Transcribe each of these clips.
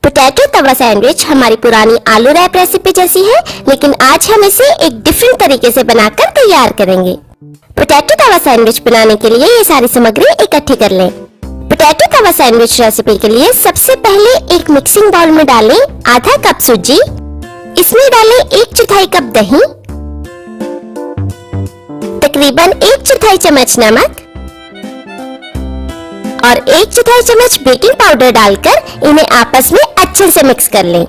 Potato तवा sandwich हमारी पुरानी आलू रैप रेसिपी जैसी है, लेकिन आज हम इसे एक डिफरेंट तरीके से बनाकर तैयार करेंगे। पोटैटो तवा सैंडविच बनाने के लिए ये सारी सामग्री इकट्ठी कर लें। पोटैटो तवा सैंडविच रेसिपी के लिए सबसे पहले एक मिक्सिंग बाउल में डालें आधा कप सूजी, इसमें डालें 1/4 कप दही, तकरीबन 1/4 चम्मच नमक और 1/4 चम्मच बेकिंग पाउडर डालकर इन्हें आपस में अच्छे से मिक्स कर लें।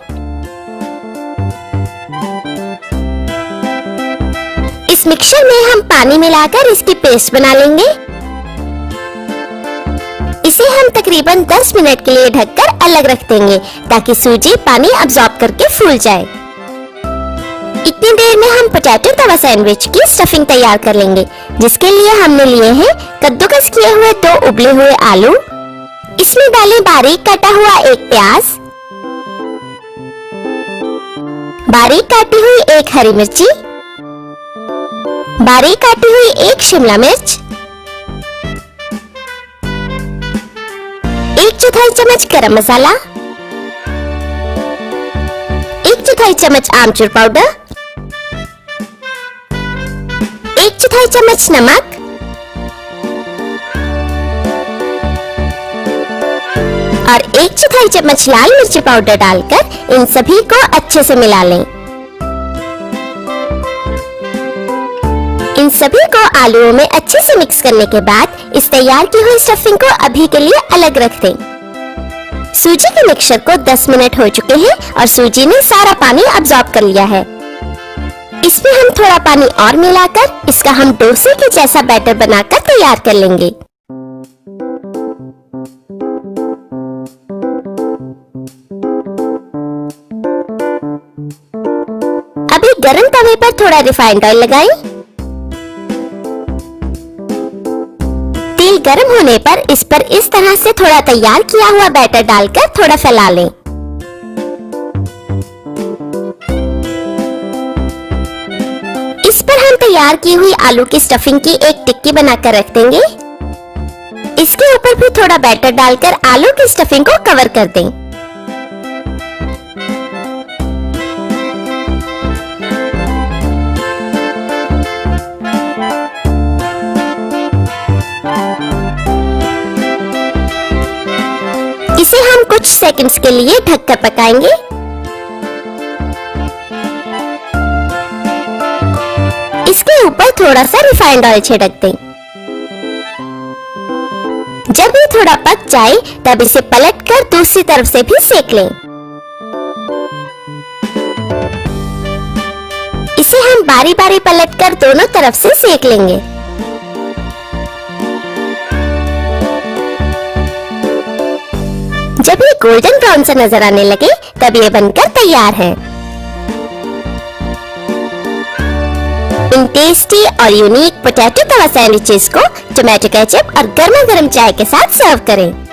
इस मिक्सचर में हम पानी मिलाकर इसकी पेस्ट बना लेंगे। इसे हम तकरीबन 10 मिनट के लिए ढककर अलग रख देंगे ताकि सूजी पानी अब्सॉर्ब करके फूल जाए। इतनी देर में हम पोटैटो तवा सैंडविच की स्टफिंग तैयार कर लेंगे, जिसके लिए हमने लिए हैं कद्दूकस किए हुए 2 उबले हुए आलू, इसमें डालें बारीक कटा हुआ 1 प्याज, बारीक काटी हुई 1 हरी मिर्ची, बारीक काटी हुई 1 शिमला मिर्च, 1/4 चम्मच गरम मसाला, 1/4 चम्मच आमचूर पाउडर, 1/4 चम्मच नमक और 1/4 चम्मच लाल मिर्ची पाउडर डालकर इन सभी को अच्छे से मिला लें। इन सभी को आलूओं में अच्छे से मिक्स करने के बाद इस तैयार की हुई स्टफिंग को अभी के लिए अलग रख दें। सूजी के मिक्सचर को 10 मिनट हो चुके हैं और सूजी ने सारा पानी अब्सॉर्ब कर लिया है। इसमें हम थोड़ा पानी और मिलाकर इसका हम डोसे के जैसा बैटर बनाकर तैयार कर लेंगे। अभी गरम तवे पर थोड़ा रिफाइंड ऑयल लगाएं। तेल गरम होने पर इस पर इस तरह से थोड़ा तैयार किया हुआ बैटर डालकर थोड़ा फैला लें। इस पर हम तैयार की हुई आलू की स्टफिंग की एक टिक्की बनाकर रख देंगे। इसके ऊपर भी थोड़ा बैटर डालकर आलू की स्टफिंग को कवर कर दें। इसे हम कुछ सेकंड्स के लिए ढककर पकाएंगे। इसके ऊपर थोड़ा सा रिफाइंड ऑयल छिड़क दें। जब ये थोड़ा पक जाए तब इसे पलटकर दूसरी तरफ से भी सेक लें। इसे हम बारी बारी पलटकर दोनों तरफ से सेक लेंगे। जब ये गोल्डन ब्राउन सा नजर आने लगे तब ये बनकर तैयार है। इन टेस्टी और यूनिक पोटैटो तवा सैंडविचेस को टोमेटो केचप और गर्मा गर्म चाय के साथ सर्व करें।